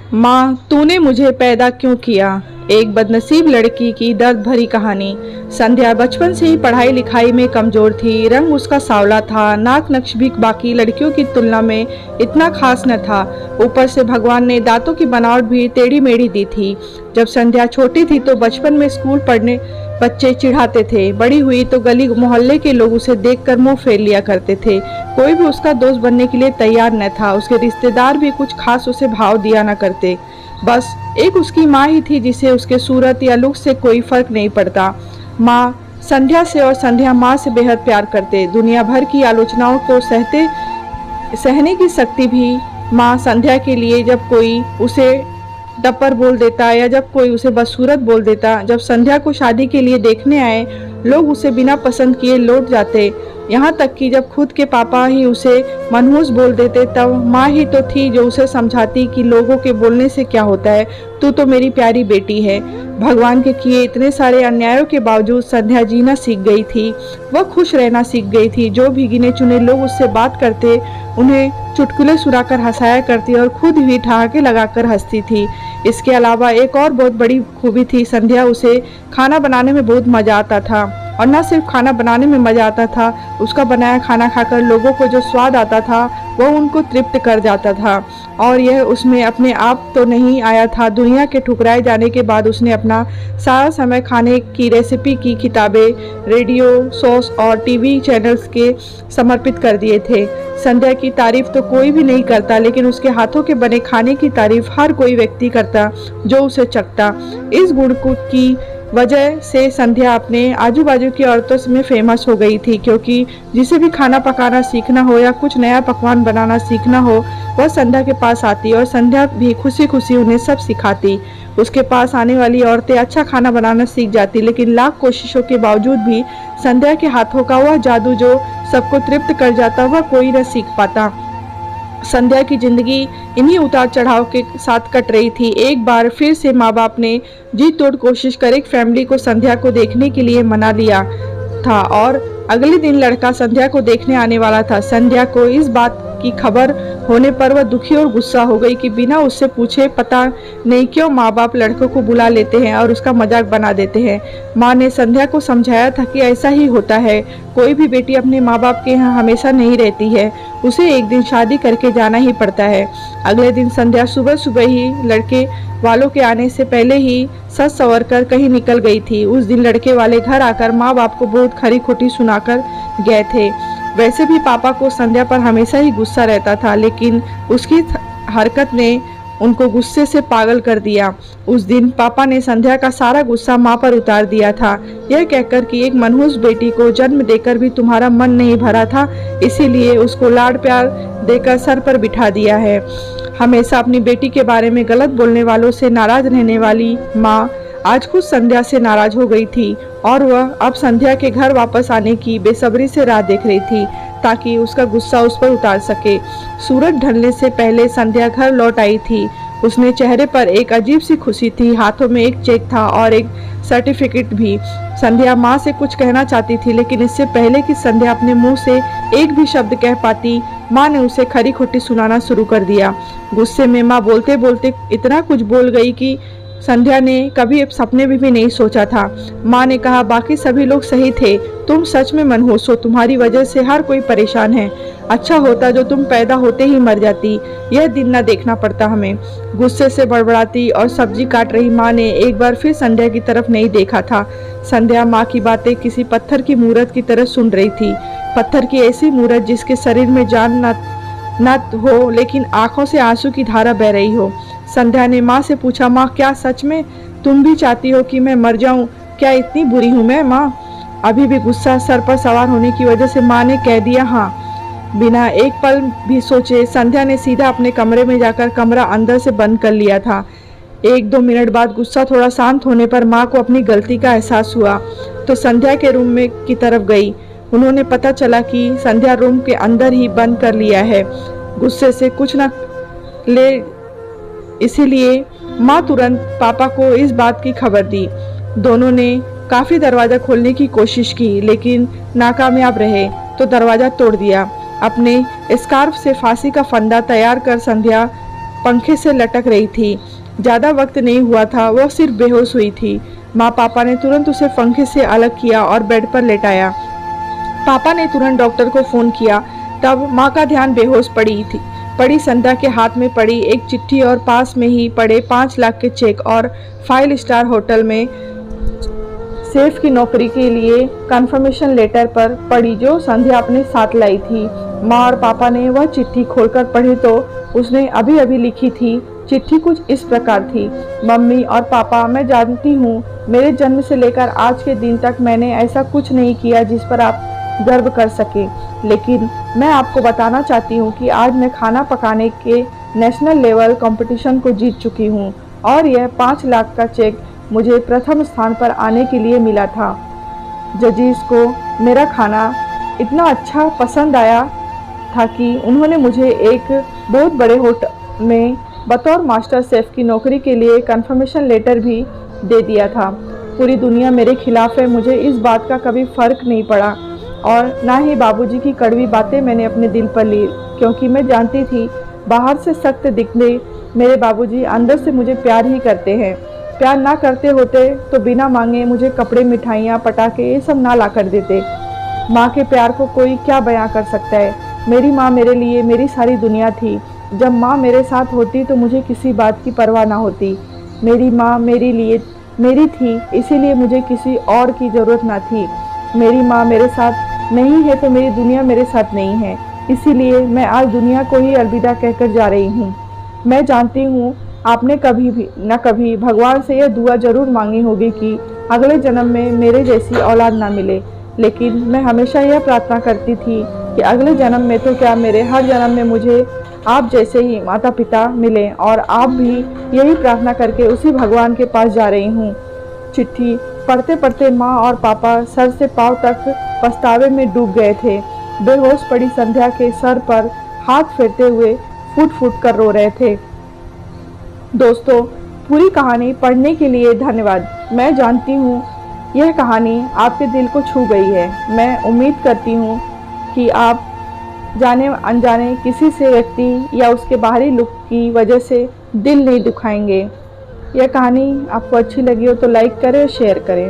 माँ, तूने मुझे पैदा क्यों किया? एक बदनसीब लड़की की दर्द भरी कहानी। संध्या बचपन से ही पढ़ाई लिखाई में कमजोर थी। रंग उसका सांवला था, नाक नक्श भी बाकी लड़कियों की तुलना में इतना खास न था। ऊपर से भगवान ने दांतों की बनावट भी टेढ़ी मेढ़ी दी थी। जब संध्या छोटी थी तो बचपन में स्कूल पढ़ने बच्चे चिढ़ाते थे। बड़ी हुई तो गली मोहल्ले के लोग उसे देखकर मुंह फेर लिया करते थे। कोई भी उसका दोस्त बनने के लिए तैयार न था। उसके रिश्तेदार भी कुछ खास उसे भाव दिया न करते। बस एक उसकी माँ ही थी जिसे उसके सूरत या लुक से कोई फर्क नहीं पड़ता। माँ संध्या से और संध्या माँ से बेहद प्यार करते। दुनिया भर की आलोचनाओं को सहने की शक्ति भी माँ संध्या के लिए। जब कोई उसे टप्पर बोल देता या जब कोई उसे बदसूरत बोल देता, जब संध्या को शादी के लिए देखने आए लोग उसे बिना पसंद किए लौट जाते, यहाँ तक कि जब खुद के पापा ही उसे मनहूस बोल देते, तब माँ ही तो थी जो उसे समझाती कि लोगों के बोलने से क्या होता है, तू तो मेरी प्यारी बेटी है। भगवान के किए इतने सारे अन्यायों के बावजूद संध्या जीना सीख गई थी। वह खुश रहना सीख गई थी। जो भी गिने चुने लोग उससे बात करते उन्हें चुटकुले सुनाकर हंसाया करती और खुद भी ठहाके लगाकर हंसती थी। इसके अलावा एक और बहुत बड़ी खूबी थी, संध्या उसे खाना बनाने में बहुत मजा आता था। और न सिर्फ खाना बनाने में मजा आता था, उसका बनाया खाना खाकर लोगों को जो स्वाद आता था वह उनको तृप्त कर जाता था। और यह उसमें अपने आप तो नहीं आया था। दुनिया के ठुकराए जाने के बाद उसने अपना सारा समय खाने की रेसिपी की किताबें, रेडियो शोज और टीवी चैनल्स के समर्पित कर दिए थे। संध्या की तारीफ तो कोई भी नहीं करता, लेकिन उसके हाथों के बने खाने की तारीफ हर कोई व्यक्ति करता जो उसे चखता। इस गुण की वजह से संध्या अपने आजू बाजू की औरतों में फेमस हो गई थी, क्योंकि जिसे भी खाना पकाना सीखना हो या कुछ नया पकवान बनाना सीखना हो वह संध्या के पास आती और संध्या भी खुशी खुशी उन्हें सब सिखाती। उसके पास आने वाली औरतें अच्छा खाना बनाना सीख जाती, लेकिन लाख कोशिशों के बावजूद भी संध्या के हाथों का वह जादू जो सबको तृप्त कर जाता वह कोई न सीख पाता। संध्या की जिंदगी इन्हीं उतार चढ़ाव के साथ कट रही थी। एक बार फिर से माँ बाप ने जी तोड़ कोशिश कर एक फैमिली को संध्या को देखने के लिए मना लिया था और अगले दिन लड़का संध्या को देखने आने वाला था। संध्या को इस बात की खबर होने पर वह दुखी और गुस्सा हो गई कि बिना उससे पूछे पता नहीं क्यों माँ बाप लड़कों को बुला लेते हैं और उसका मजाक बना देते हैं। माँ ने संध्या को समझाया था कि ऐसा ही होता है, कोई भी बेटी अपने माँ बाप के यहाँ हमेशा नहीं रहती है, उसे एक दिन शादी करके जाना ही पड़ता है। अगले दिन संध्या सुबह सुबह ही लड़के वालों के आने से पहले ही सज संवर कर कहीं निकल गई थी। उस दिन लड़के वाले घर आकर माँ बाप को बहुत खरी खोटी सुनाकर गए थे। वैसे भी पापा को संध्या पर हमेशा ही गुस्सा रहता था, लेकिन उसकी हरकत ने उनको गुस्से से पागल कर दिया। उस दिन पापा ने संध्या का सारा गुस्सा माँ पर उतार दिया था, यह कहकर कि एक मनहूस बेटी को जन्म देकर भी तुम्हारा मन नहीं भरा था, इसीलिए उसको लाड प्यार देकर सर पर बिठा दिया है। हमेशा अपनी बेटी के बारे में गलत बोलने वालों से नाराज रहने वाली माँ आज खुद संध्या से नाराज हो गई थी और वह अब संध्या के घर वापस आने की बेसब्री से राह देख रही थी ताकि उसका गुस्सा उस पर उतार सके। सूरज ढलने से पहले संध्या घर लौट आई थी। उसने चेहरे पर एक अजीब सी खुशी थी। हाथों में एक चेक था और एक सर्टिफिकेट भी। संध्या माँ से कुछ कहना चाहती थी, लेकिन इससे पहले कि संध्या अपने मुंह से एक भी शब्द कह पाती, माँ ने उसे खरी खोटी सुनाना शुरू कर दिया। गुस्से में माँ बोलते बोलते इतना कुछ बोल गई कि संध्या ने कभी सपने में भी नहीं सोचा था। माँ ने कहा, बाकी सभी लोग सही थे, तुम सच में मनहूस हो, तुम्हारी वजह से हर कोई परेशान है। अच्छा होता जो तुम पैदा होते ही मर जाती, यह दिन न देखना पड़ता हमें। गुस्से से बड़बड़ाती और सब्जी काट रही माँ ने एक बार फिर संध्या की तरफ नहीं देखा था। संध्या माँ की बातें किसी पत्थर की मूरत की तरह सुन रही थी। पत्थर की ऐसी मूरत जिसके शरीर में जान न हो, लेकिन आंखों से आंसू की धारा बह रही हो। संध्या ने माँ से पूछा, माँ क्या सच में तुम भी चाहती हो कि मैं मर जाऊं? क्या इतनी बुरी हूं मैं माँ? अभी भी गुस्सा सर पर सवार होने की वजह से माँ ने कह दिया हाँ। बिना एक पल भी सोचे संध्या ने सीधा अपने कमरे में जाकर कमरा अंदर से बंद कर लिया था। 1-2 मिनट बाद गुस्सा थोड़ा शांत होने पर माँ को अपनी गलती का एहसास हुआ तो संध्या के रूम में की तरफ गई। उन्होंने पता चला कि संध्या रूम के अंदर ही बंद कर लिया है। गुस्से से कुछ न ले इसीलिए माँ तुरंत पापा को इस बात की खबर दी। दोनों ने काफी दरवाजा खोलने की कोशिश की, लेकिन नाकामयाब रहे तो दरवाजा तोड़ दिया। अपने स्कार्फ से फांसी का फंदा तैयार कर संध्या पंखे से लटक रही थी। ज़्यादा वक्त नहीं हुआ था, वह सिर्फ बेहोश हुई थी। माँ पापा ने तुरंत उसे पंखे से अलग किया और बेड पर लेटाया। पापा ने तुरंत डॉक्टर को फ़ोन किया। तब माँ का ध्यान बेहोश पड़ी संध्या के हाथ में पड़ी एक चिट्ठी और पास में ही पड़े 5 लाख के चेक और 5 स्टार होटल में शेफ की नौकरी के लिए कंफर्मेशन लेटर पर पड़ी जो संध्या अपने साथ लाई थी। माँ और पापा ने वह चिट्ठी खोलकर पढ़ी तो उसने अभी अभी लिखी थी। चिट्ठी कुछ इस प्रकार थी। मम्मी और पापा, मैं जानती हूँ मेरे जन्म से लेकर आज के दिन तक मैंने ऐसा कुछ नहीं किया जिस पर आप गर्व कर सके, लेकिन मैं आपको बताना चाहती हूँ कि आज मैं खाना पकाने के नेशनल लेवल कंपटीशन को जीत चुकी हूँ और यह 5 लाख का चेक मुझे प्रथम स्थान पर आने के लिए मिला था। जजीज को मेरा खाना इतना अच्छा पसंद आया था कि उन्होंने मुझे एक बहुत बड़े होटल में बतौर मास्टर शेफ की नौकरी के लिए कंफर्मेशन लेटर भी दे दिया था। पूरी दुनिया मेरे खिलाफ है, मुझे इस बात का कभी फर्क नहीं पड़ा और ना ही बाबूजी की कड़वी बातें मैंने अपने दिल पर ली, क्योंकि मैं जानती थी बाहर से सख्त दिखने मेरे बाबूजी अंदर से मुझे प्यार ही करते हैं। प्यार ना करते होते तो बिना मांगे मुझे कपड़े, मिठाइयाँ, पटाखे ये सब ना ला कर देते। माँ के प्यार को कोई क्या बयां कर सकता है। मेरी माँ मेरे लिए मेरी सारी दुनिया थी। जब माँ मेरे साथ होती तो मुझे किसी बात की परवाह ना होती। मेरी माँ मेरे लिए मेरी थी, इसीलिए मुझे किसी और की ज़रूरत ना थी। मेरी माँ मेरे साथ नहीं है तो मेरी दुनिया मेरे साथ नहीं है, इसीलिए मैं आज दुनिया को ही अलविदा कहकर जा रही हूँ। मैं जानती हूँ आपने कभी भी न कभी भगवान से यह दुआ जरूर मांगी होगी कि अगले जन्म में मेरे जैसी औलाद ना मिले, लेकिन मैं हमेशा यह प्रार्थना करती थी कि अगले जन्म में तो क्या, मेरे हर जन्म में मुझे आप जैसे ही माता पिता मिले। और आप भी यही प्रार्थना करके उसी भगवान के पास जा रही हूँ। चिट्ठी पढ़ते पढ़ते माँ और पापा सर से पाँव तक पछतावे में डूब गए थे। बेहोश पड़ी संध्या के सर पर हाथ फेरते हुए फूट फूट कर रो रहे थे। दोस्तों, पूरी कहानी पढ़ने के लिए धन्यवाद। मैं जानती हूँ यह कहानी आपके दिल को छू गई है। मैं उम्मीद करती हूँ कि आप जाने अनजाने किसी से व्यक्ति या उसके बाहरी लुक की वजह से दिल नहीं दुखाएंगे। यह कहानी आपको अच्छी लगी हो तो लाइक करें और शेयर करें।